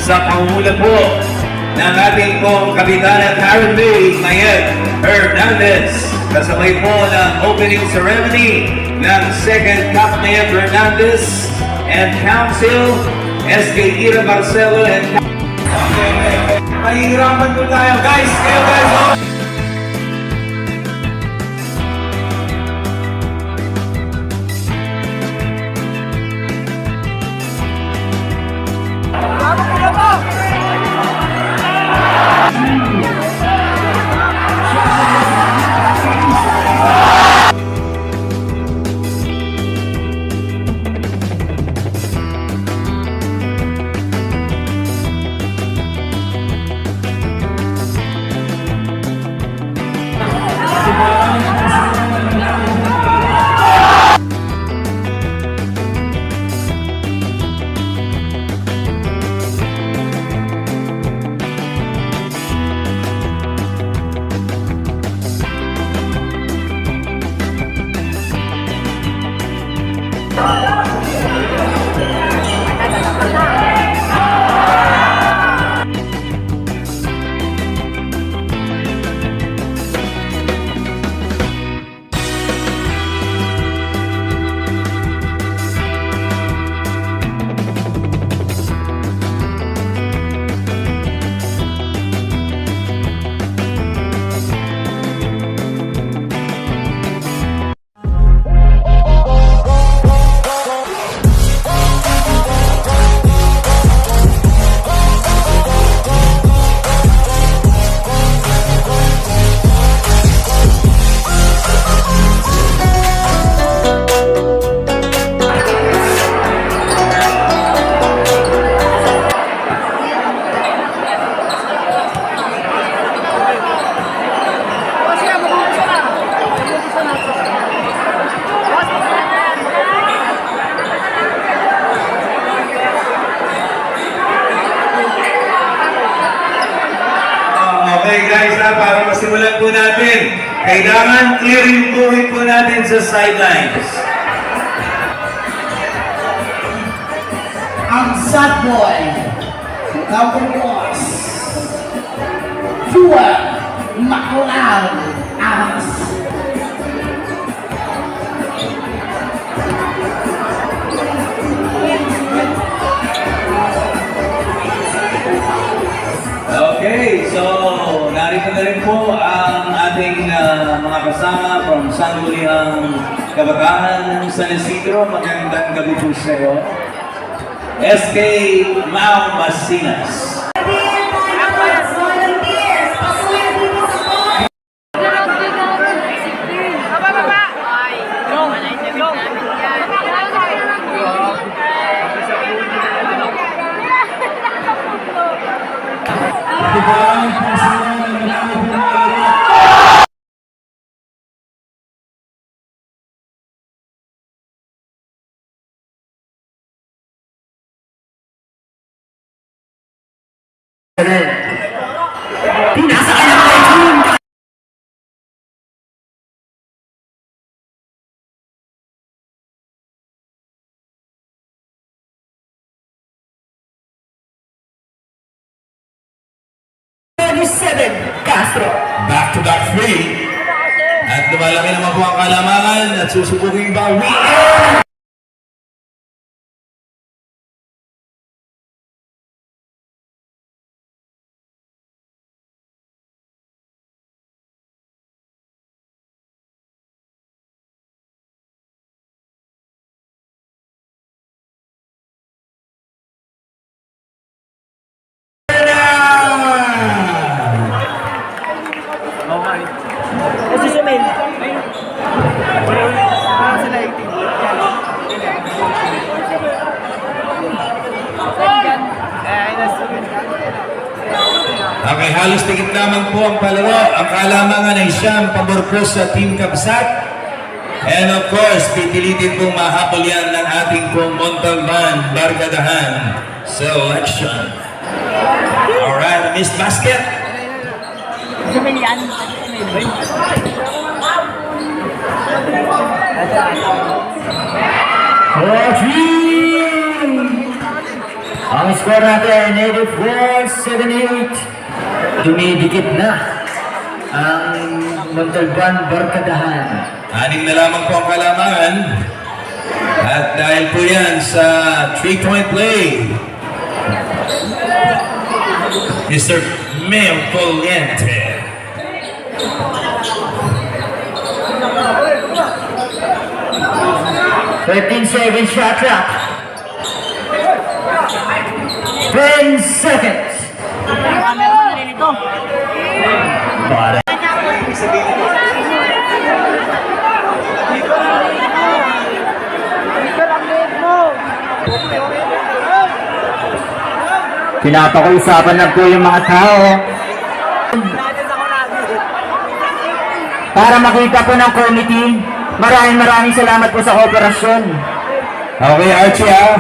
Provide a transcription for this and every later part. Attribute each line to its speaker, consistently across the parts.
Speaker 1: sa pangungula po ng ating pong Kapitana Karen May Mayet Hernandez. Kasabay po ng opening ceremony ng second Cap Mayet Hernandez and Council SK Ira Marcelo and mahihirapan po tayo guys, kayo guys. Okay guys, para masimulan po natin, kailangan clear yung buhay po natin sa sidelines.
Speaker 2: Ang sad boy, number boss, Fuel Maclaw Amas.
Speaker 1: Okay, so narito na rin po ang ating mga kasama from Sangguniang Kabataan ng San Isidro. Magandang gabi po sa iyo. SK Mau Masinas.
Speaker 2: Castro.
Speaker 1: Back-to-back 3. At lumalaki naman po ang kalamangan at susubuking bawiin. Okay, halos tigit lamang po ang palaro. Ang kalamangan ay siyang pamorkos sa Team Kabsat. And of course, pitilitin pong mahabol yan ng ating pong Montalban Barkadahan selection. Alright, Miss Basket.
Speaker 3: Ang score natin, 84-78. Dumidikit na ang Montalban Barkadahan.
Speaker 1: Anim na lamang po ang kalamangan. At dahil po yan sa 3-point play, Mr. Mel Poliente.
Speaker 3: Seconds shot clock. 10 seconds. Para. Pinapag-usapan na po yung mga tao para makita po ng committee. Maraming salamat po sa kooperasyon.
Speaker 1: Okay, Archie ha.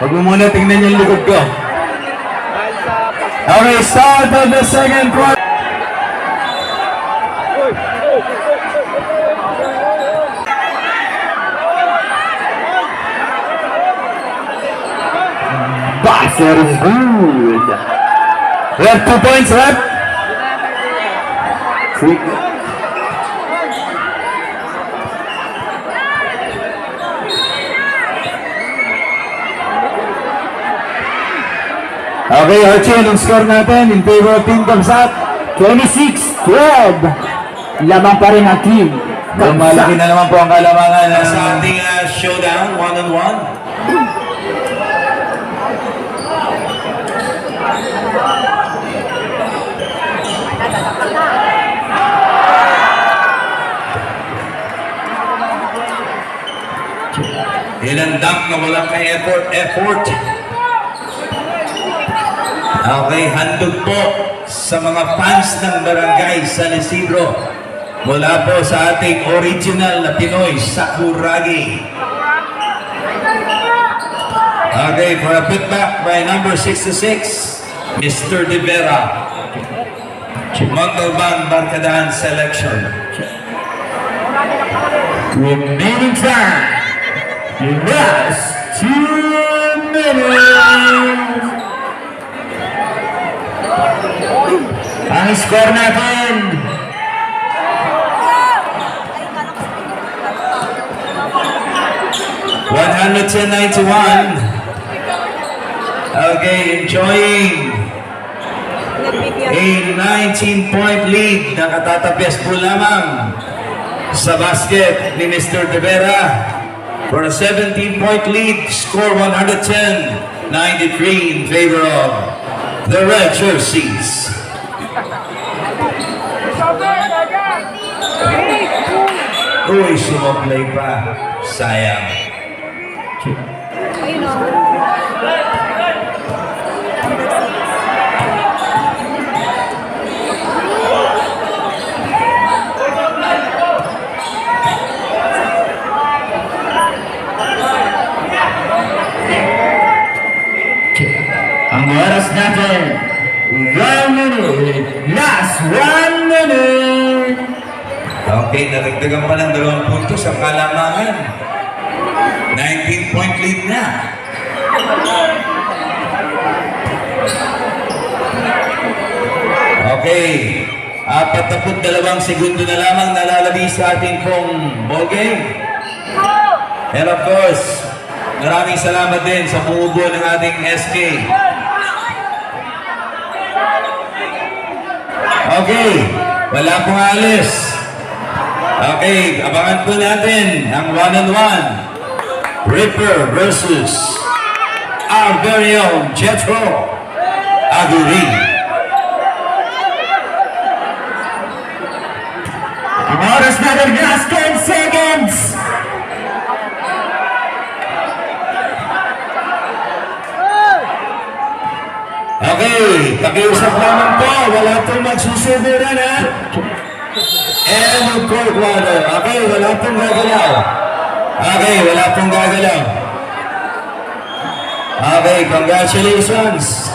Speaker 1: Huwag mo muna tingnan yung likod ko. Okay, start of the second quarter.
Speaker 3: Buzzer is good.
Speaker 1: We have 2 points left.
Speaker 3: Quick.
Speaker 1: Okay, Archie, anong score natin in favor of Team Kamsat?
Speaker 3: 26-12. Lamang pa rin ang team.
Speaker 1: Malaki na naman po ang kalamangan sa ating showdown, one-on-one. Ilandang na walang kay effort. Okay, handog po sa mga fans ng Barangay San Isidro mula po sa ating original na Pinoy Sakuragi. Okay, for a putback by number 66, Mr. De Vera. Montalban Barkadahan selection.
Speaker 3: Remaining time. Last 2 minutes. Ang score natin.
Speaker 1: Okay, enjoying a 19-point lead na katatapos po lamang sa basket ni Mr. De Vera for a 17-point lead, score 110-93 in favor of the red jerseys. Uy, sumablay pa. Sayang.
Speaker 3: Ang oras natin, 1 minute. Last 1 minute.
Speaker 1: Okay, naragdagan pa ng 2 puntos ang kalamangan. 19-point lead na. Okay, 42 segundo na lamang nalalabi sa ating pong ball game. And of course, maraming salamat din sa bumubuo ng ating SK. Okay, wala pong alis. Okay, abangan po natin ang one-on-one. Ripper versus our very own Jethro Aguri.
Speaker 3: Ang oras natin, last 10 seconds.
Speaker 1: Okay, pakiusap naman po. Wala pong magsusuburan ha. And of course, water. Okay, wala pong gagalaw. Okay, wala pong gagalaw. Okay, congratulations.